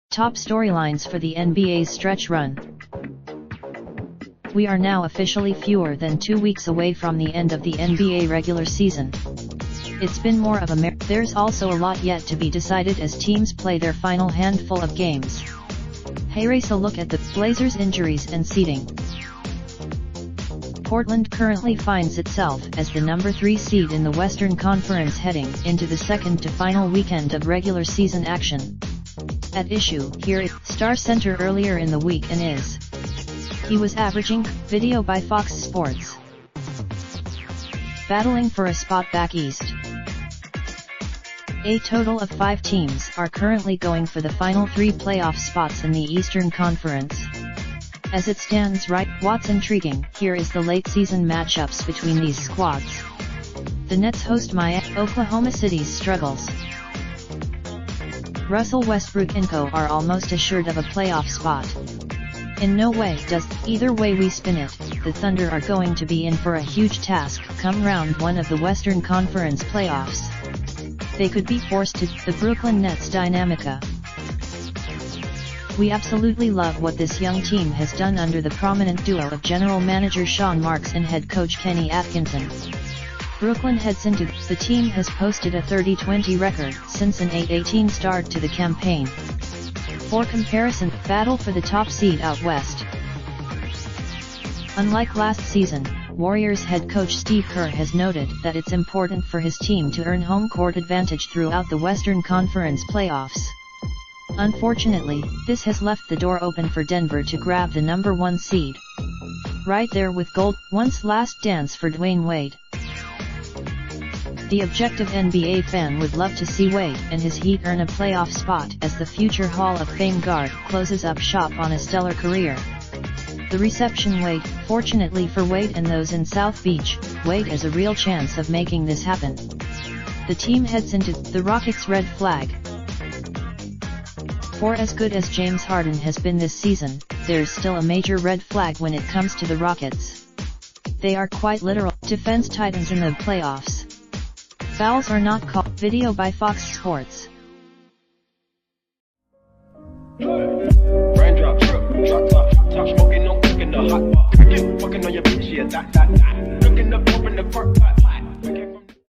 Top storylines for the NBA's stretch run. We are now officially fewer than 2 weeks away from the end of the NBA regular season. It's been more of a There's also a lot yet to be decided as teams play their final handful of games. Here's a look at the Blazers' injuries and seeding. Portland currently finds itself as the number 3 seed in the Western Conference heading into the second to final weekend of regular season action. At issue here is star center earlier in the week and is. He was averaging, video by Fox Sports. Battling for a spot back east. A total of 5 teams are currently going for the final 3 playoff spots in the Eastern Conference. As it stands right, what's intriguing here is the late season matchups between these squads. The Nets host Oklahoma City's struggles. Russell Westbrook and co are almost assured of a playoff spot. In no way does, either way we spin it, the Thunder are going to be in for a huge task come round 1 of the Western Conference playoffs. They could be forced to the Brooklyn Nets dynamica. We absolutely love what this young team has done under the prominent duo of general manager Sean Marks and head coach Kenny Atkinson. Brooklyn heads into the team has posted a 30-20 record since an 8-18 start to the campaign. For comparison, battle for the top seed out west. Unlike last season, Warriors head coach Steve Kerr has noted that it's important for his team to earn home court advantage throughout the Western Conference playoffs. Unfortunately, this has left the door open for Denver to grab the number 1 seed. Right there with gold, once last dance for Dwayne Wade. The objective NBA fan would love to see Wade and his Heat earn a playoff spot as the future Hall of Fame guard closes up shop on a stellar career. The reception Wade, fortunately for Wade and those in South Beach, Wade has a real chance of making this happen. The team heads into the Rockets' red flag. For as good as James Harden has been this season, there's still a major red flag when it comes to the Rockets. They are quite literal defense titans in the playoffs. Fouls are not called. Video by Fox Sports. Raindrop, drop top smoking, no cooking the hot pot. Fucking on your bitch, yeah, that. Looking up, open the park, pot.